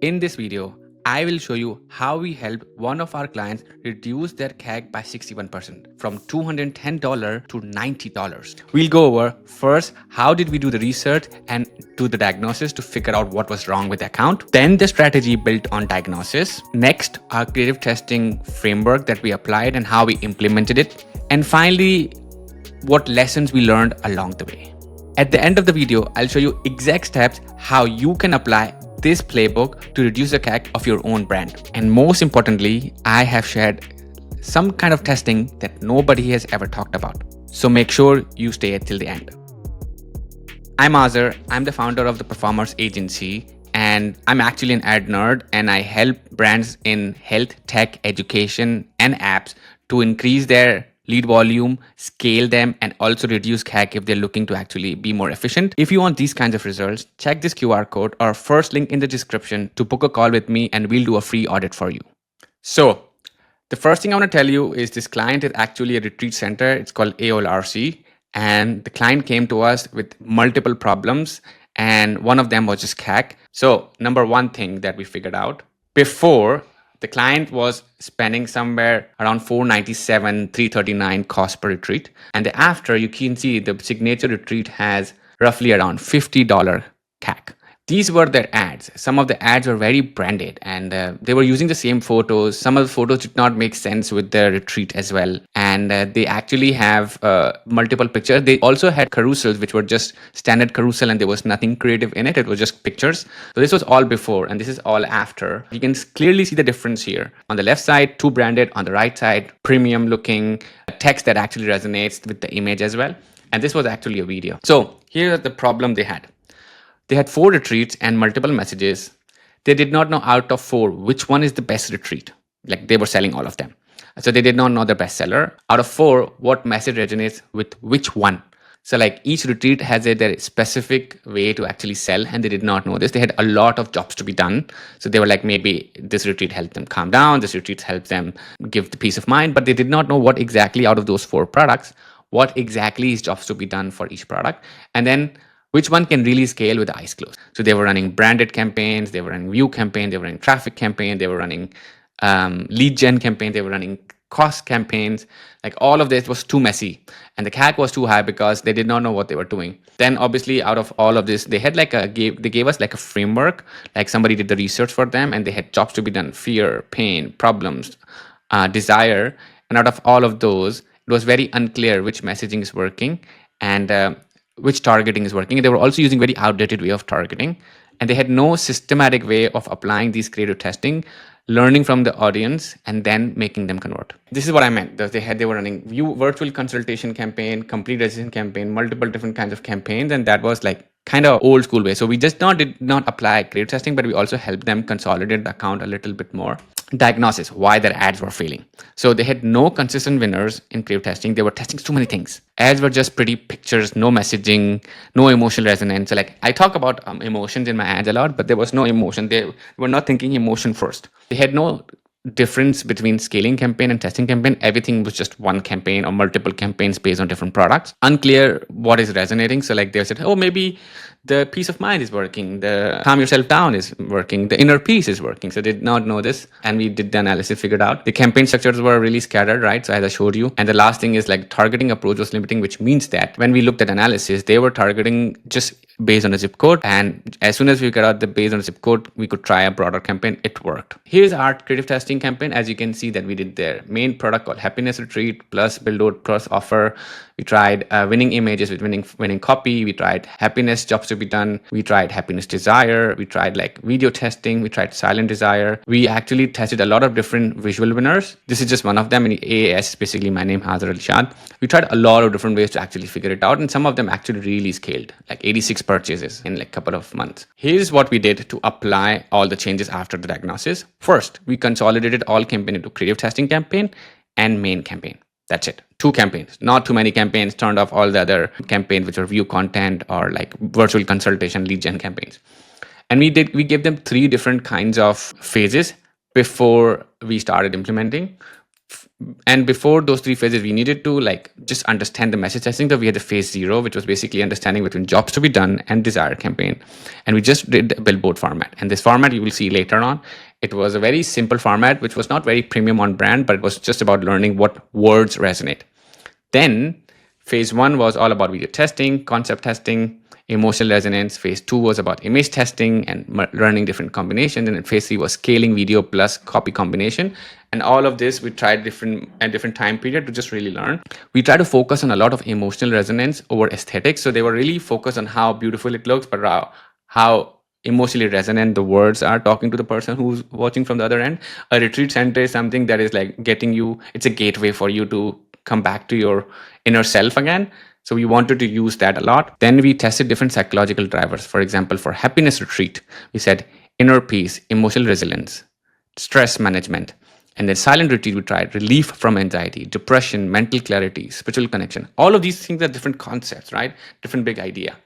In this video, I will show you how we helped one of our clients reduce their CAC by 61% from $210 to $90. We'll go over first how did we do the research and do the diagnosis to figure out what was wrong with the account. Then the strategy built on diagnosis. Next, our creative testing framework that we applied and how we implemented it. And finally, what lessons we learned along the way. At the end of the video, I'll show you exact steps how you can apply this playbook to reduce the CAC of your own brand. And most importantly, I have shared some kind of testing that nobody has ever talked about. So make sure you stay till the end. I'm Aazar. I'm the founder of the Performers Agency, and I'm actually an ad nerd, and I help brands in health, tech, education, and apps to increase their lead volume, scale them, and also reduce CAC if they're looking to actually be more efficient. If you want these kinds of results, check this QR code or first link in the description to book a call with me, and we'll do a free audit for you. So the first thing I want to tell you is this client is actually a retreat center. It's called AOLRC. And the client came to us with multiple problems, and one of them was just CAC. So number one thing that we figured out, before, the client was spending somewhere around $497, $339 cost per retreat. And after, you can see the signature retreat has roughly around $50 CAC. These were their ads. Some of the ads were very branded, and they were using the same photos. Some of the photos did not make sense with the retreat as well. And they actually have multiple pictures. They also had carousels, which were just standard carousel, and there was nothing creative in it. It was just pictures. So this was all before, and this is all after. You can clearly see the difference here. On the left side, too branded. On the right side, premium looking text that actually resonates with the image as well. And this was actually a video. So here's the problem they had. They had 4 retreats and multiple messages. They did not know out of 4 which one is the best retreat. Like, they were selling all of them. So they did not know the best seller. Out of 4, what message resonates with which one? So like each retreat has their specific way to actually sell, and they did not know this. They had a lot of jobs to be done. So they were like, maybe this retreat helped them calm down. This retreat helped them give the peace of mind. But they did not know what exactly out of those 4 products, what exactly is jobs to be done for each product. And then which one can really scale with the eyes closed. So they were running branded campaigns, they were running view campaign, they were running traffic campaign, they were running lead gen campaign, they were running cost campaigns. Like, all of this was too messy, and the CAC was too high because they did not know what they were doing. Then obviously, out of all of this, they had like they gave us like a framework, like somebody did the research for them, and they had jobs to be done: fear, pain, problems, desire. And out of all of those, it was very unclear which messaging is working and which targeting is working. They were also using very outdated way of targeting, and they had no systematic way of applying these creative testing, learning from the audience, and then making them convert. This is what I meant. They were running virtual consultation campaign, complete registration campaign, multiple different kinds of campaigns, and that was like kind of old school way. So we just did not apply creative testing, but we also helped them consolidate the account a little bit more. Diagnosis, why their ads were failing. So they had no consistent winners in creative testing. They were testing too many things. Ads were just pretty pictures, no messaging, no emotional resonance. So like, I talk about emotions in my ads a lot, but there was no emotion. They were not thinking emotion first. They had no difference between scaling campaign and testing campaign. Everything was just one campaign or multiple campaigns based on different products. Unclear what is resonating. So like, they said, oh, maybe the peace of mind is working, the calm yourself down is working, the inner peace is working. So they did not know this, and we did the analysis, figured out the campaign structures were really scattered, right? So as I showed you. And the last thing is like, targeting approach was limiting, which means that when we looked at analysis, they were targeting just based on a zip code, and as soon as we got out the based on a zip code, we could try a broader campaign. It worked. Here's our creative testing campaign. As you can see that we did their main product called Happiness Retreat plus Build plus Offer. We tried winning images with winning copy. We tried happiness jobs to be done. We tried happiness desire. We tried like video testing. We tried silent desire. We actually tested a lot of different visual winners. This is just one of them. In AAS, basically my name, Aazar Shad. We tried a lot of different ways to actually figure it out, and some of them actually really scaled, like 86 purchases in like a couple of months. Here's what we did to apply all the changes after the diagnosis. First, we consolidated all campaign into creative testing campaign and main campaign. That's it. 2 campaigns, not too many campaigns. Turned off all the other campaigns, which are view content or like virtual consultation lead gen campaigns. And we gave them 3 different kinds of phases before we started implementing. And before those three phases, we needed to like just understand the message testing. That we had the phase 0, which was basically understanding between jobs to be done and desired campaign. And we just did a billboard format. And this format you will see later on. It was a very simple format, which was not very premium on brand, but it was just about learning what words resonate. Then phase 1 was all about video testing, concept testing, emotional resonance. Phase 2 was about image testing and learning different combinations. And then phase 3 was scaling video plus copy combination. And all of this we tried at different time period to just really learn. We try to focus on a lot of emotional resonance over aesthetics. So they were really focused on how beautiful it looks, but how emotionally resonant the words are talking to the person who's watching from the other end. A retreat center is something that is like getting you, it's a gateway for you to come back to your inner self again. So we wanted to use that a lot. Then we tested different psychological drivers. For example, for happiness retreat, we said inner peace, emotional resilience, stress management. And then silent retreat, we tried relief from anxiety, depression, mental clarity, spiritual connection. All of these things are different concepts, right? Different big idea.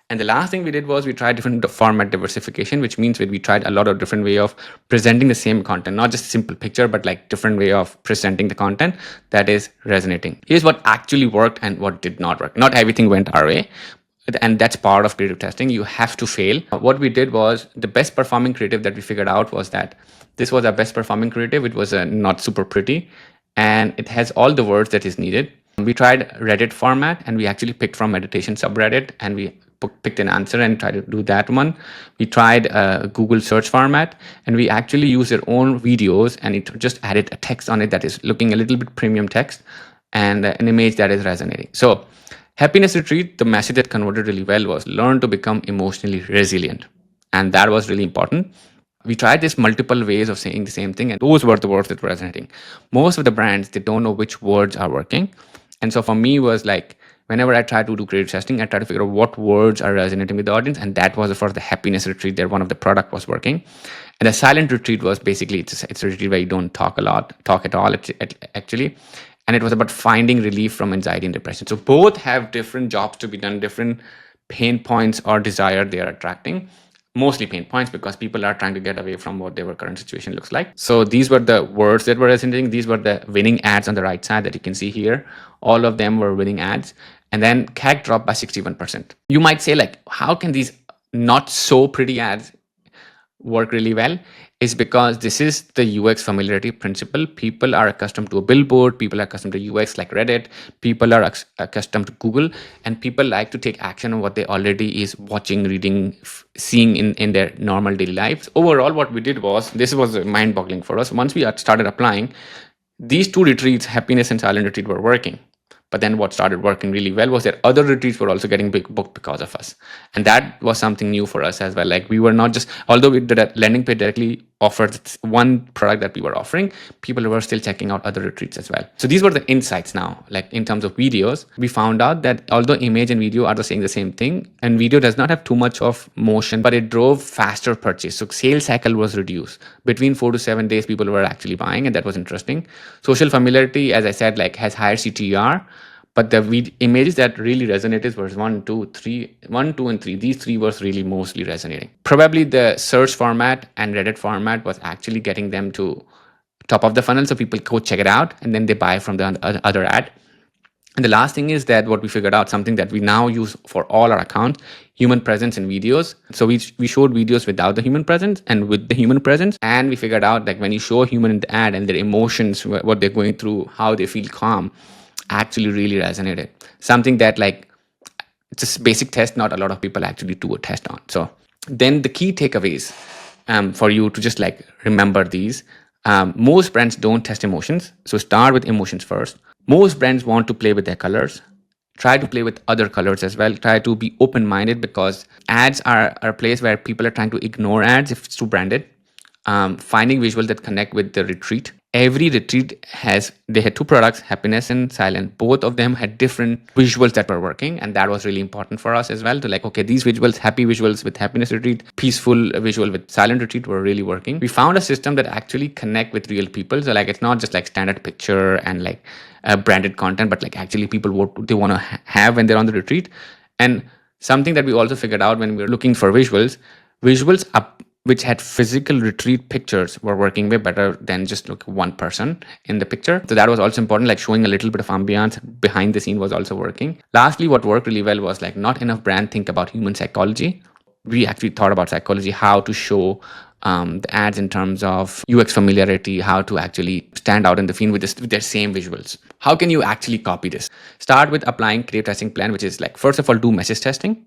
And the last thing we did was we tried different format diversification, which means we tried a lot of different way of presenting the same content, not just simple picture, but like different way of presenting the content that is resonating. Here's what actually worked and what did not work. Not everything went our way. And that's part of creative testing. You have to fail. What we did was the best performing creative that we figured out was that this was our best performing creative. It was not super pretty and it has all the words that is needed. We tried Reddit format and we actually picked from meditation subreddit and we picked an answer and tried to do that one. We tried Google search format and we actually used their own videos and it just added a text on it that is looking a little bit premium text and an image that is resonating. So happiness retreat, the message that converted really well was learn to become emotionally resilient. And that was really important. We tried this multiple ways of saying the same thing and those were the words that were resonating. Most of the brands, they don't know which words are working. And so for me was like, whenever I try to do creative testing, I try to figure out what words are resonating with the audience. And that was for the happiness retreat there, one of the product was working. And the silent retreat was basically, it's a retreat where you don't talk at all, actually. And it was about finding relief from anxiety and depression. So both have different jobs to be done, different pain points or desire they are attracting. Mostly pain points because people are trying to get away from what their current situation looks like. So these were the words that were resonating. These were the winning ads on the right side that you can see here. All of them were winning ads. And then CAC dropped by 61%. You might say like, how can these not so pretty ads work really well? Is because this is the UX familiarity principle. People are accustomed to a billboard, people are accustomed to UX like Reddit, people are accustomed to Google, and people like to take action on what they already is watching, reading, seeing in their normal daily lives. Overall, what we did was, this was mind-boggling for us. Once we started applying, these two retreats, happiness and silent retreat, were working. But then what started working really well was that other retreats were also getting big booked because of us. And that was something new for us as well. Like we were not just, although we did a landing page directly offered one product that we were offering, people were still checking out other retreats as well. So these were the insights now. Like in terms of videos, we found out that although image and video are saying the same thing, and video does not have too much of motion, but it drove faster purchase. So sales cycle was reduced. Between 4 to 7 days, people were actually buying, and that was interesting. Social familiarity, as I said, like has higher CTR. But the images that really resonated was 1, 2, and 3. These three was really mostly resonating. Probably the search format and Reddit format was actually getting them to top of the funnel. So people go check it out and then they buy from the other ad. And the last thing is that what we figured out, something that we now use for all our accounts, human presence in videos. So we showed videos without the human presence and with the human presence. And we figured out that when you show a human in the ad and their emotions, what they're going through, how they feel calm, actually really resonated. Something that like, it's a basic test, not a lot of people actually do a test on. So then the key takeaways for you to just like remember these. Most brands don't test emotions. So start with emotions first. Most brands want to play with their colors. Try to play with other colors as well. Try to be open-minded because ads are a place where people are trying to ignore ads if it's too branded. Finding visuals that connect with the retreat. Every retreat had two products, happiness and silent. Both of them had different visuals that were working, and that was really important for us as well to like, okay, these visuals, happy visuals with happiness retreat, peaceful visual with silent retreat were really working. We found a system that actually connect with real people. So like, it's not just like standard picture and like branded content, but like actually people what they want to have when they're on the retreat. And something that we also figured out when we were looking for visuals which had physical retreat pictures were working way better than just look one person in the picture. So that was also important, like showing a little bit of ambiance behind the scene was also working. Lastly, what worked really well was like not enough brand think about human psychology. We actually thought about psychology, how to show the ads in terms of UX familiarity, how to actually stand out in the field with their same visuals. How can you actually copy this? Start with applying creative testing plan, which is like, first of all, do message testing.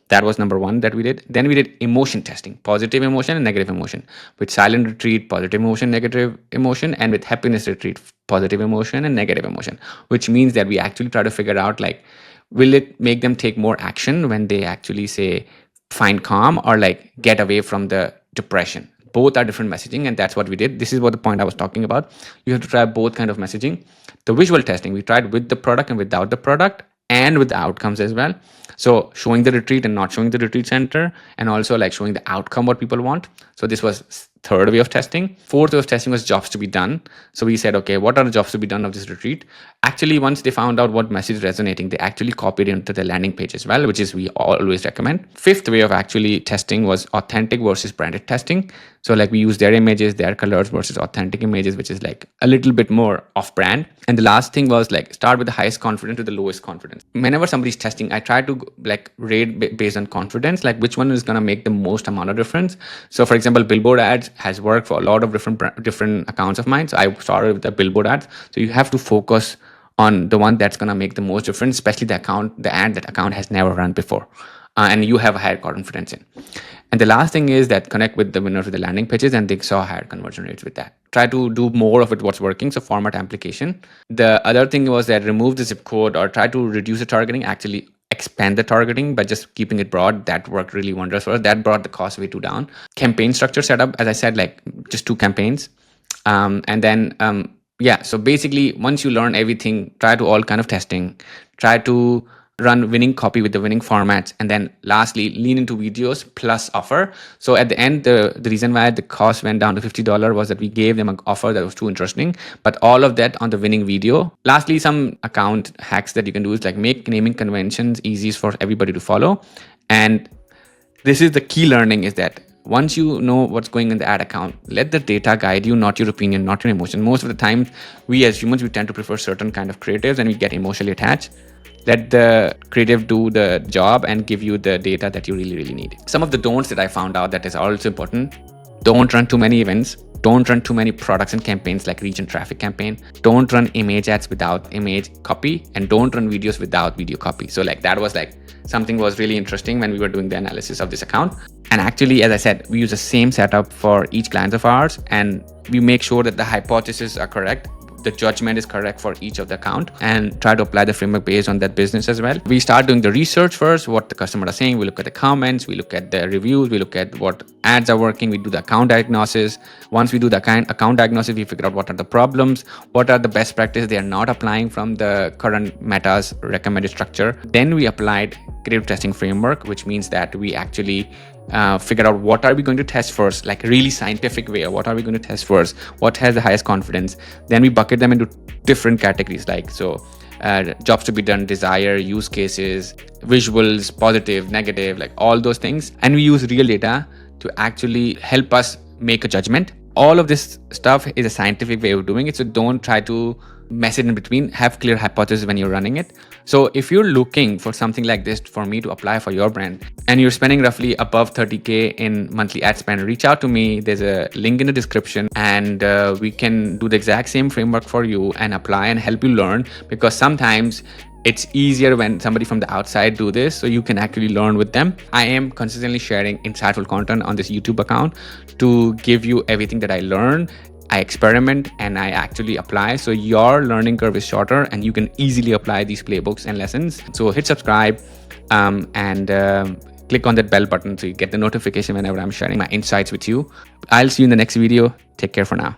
That was number one that we did. Then we did emotion testing, positive emotion and negative emotion. With silent retreat, positive emotion, negative emotion, and with happiness retreat, positive emotion and negative emotion. Which means that we actually try to figure out like, will it make them take more action when they actually say find calm or like get away from the depression? Both are different messaging, and that's what we did. This is what the point I was talking about. You have to try both kind of messaging. The visual testing we tried with the product and without the product, and with the outcomes as well. So showing the retreat and not showing the retreat center, and also like showing the outcome what people want. So this was third way of testing. Fourth way of testing was jobs to be done. So we said, okay, what are the jobs to be done of this retreat? Actually, once they found out what message is resonating, they actually copied it into the landing page as well, which is we always recommend. Fifth way of actually testing was authentic versus branded testing. So like we use their images, their colors versus authentic images, which is like a little bit more off brand. And the last thing was like start with the highest confidence to the lowest confidence. Whenever somebody's testing, I try to like rate based on confidence, like which one is going to make the most amount of difference. So for example, billboard ads has worked for a lot of different accounts of mine. So I started with the billboard ads. So you have to focus on the one that's going to make the most difference, especially the ad that account has never run before, and you have a higher confidence in. And the last thing is that connect with the winners with the landing pages, and they saw higher conversion rates with that. Try to do more of it, what's working. So format amplification. The other thing was that remove the zip code or try to reduce the targeting, actually expand the targeting by just keeping it broad. That worked really wonders for us. That brought the cost way too down. Campaign structure setup, as I said, like just 2 campaigns. And then, yeah, so basically once you learn everything, try to all kind of testing, try to run winning copy with the winning formats, and then lastly lean into videos plus offer. So at the end, the reason why the cost went down to $50 was that we gave them an offer that was too interesting, but all of that on the winning video. Lastly, some account hacks that you can do is like make naming conventions easy for everybody to follow. And this is the key learning, is that once you know what's going in the ad account, let the data guide you, not your opinion, not your emotion. Most of the time, we as humans, we tend to prefer certain kind of creatives and we get emotionally attached. Let the creative do the job and give you the data that you really need. Some of the don'ts that I found out that is also important: don't run too many events, don't run too many products and campaigns like reach and traffic campaign, don't run image ads without image copy, and don't run videos without video copy. So like that was like something was really interesting when we were doing the analysis of this account. And actually, as I said, we use the same setup for each client of ours, and we make sure that the hypotheses are correct, the judgment is correct for each of the account, and try to apply the framework based on that business as well. We start doing the research first, what the customer are saying. We look at the comments, we look at the reviews, we look at what ads are working, we do the account diagnosis. Once we do the account diagnosis, we figure out what are the problems, what are the best practices they are not applying from the current Meta's recommended structure. Then we applied creative testing framework, which means that we actually figure out what are we going to test first, like really scientific way, or what are we going to test first, what has the highest confidence. Then we bucket them into different categories, like jobs to be done, desire, use cases, visuals, positive, negative, like all those things. And we use real data to actually help us make a judgment. All of this stuff is a scientific way of doing it, so don't try to mess it in between. Have clear hypothesis when you're running it. So if you're looking for something like this for me to apply for your brand, and you're spending roughly above 30K in monthly ad spend, reach out to me. There's a link in the description, and we can do the exact same framework for you and apply and help you learn, because sometimes it's easier when somebody from the outside do this, so you can actually learn with them. I am consistently sharing insightful content on this YouTube account to give you everything that I learn, I experiment, and I actually apply, so your learning curve is shorter and you can easily apply these playbooks and lessons. So hit subscribe and click on that bell button so you get the notification whenever I'm sharing my insights with you. I'll see you in the next video. Take care for now.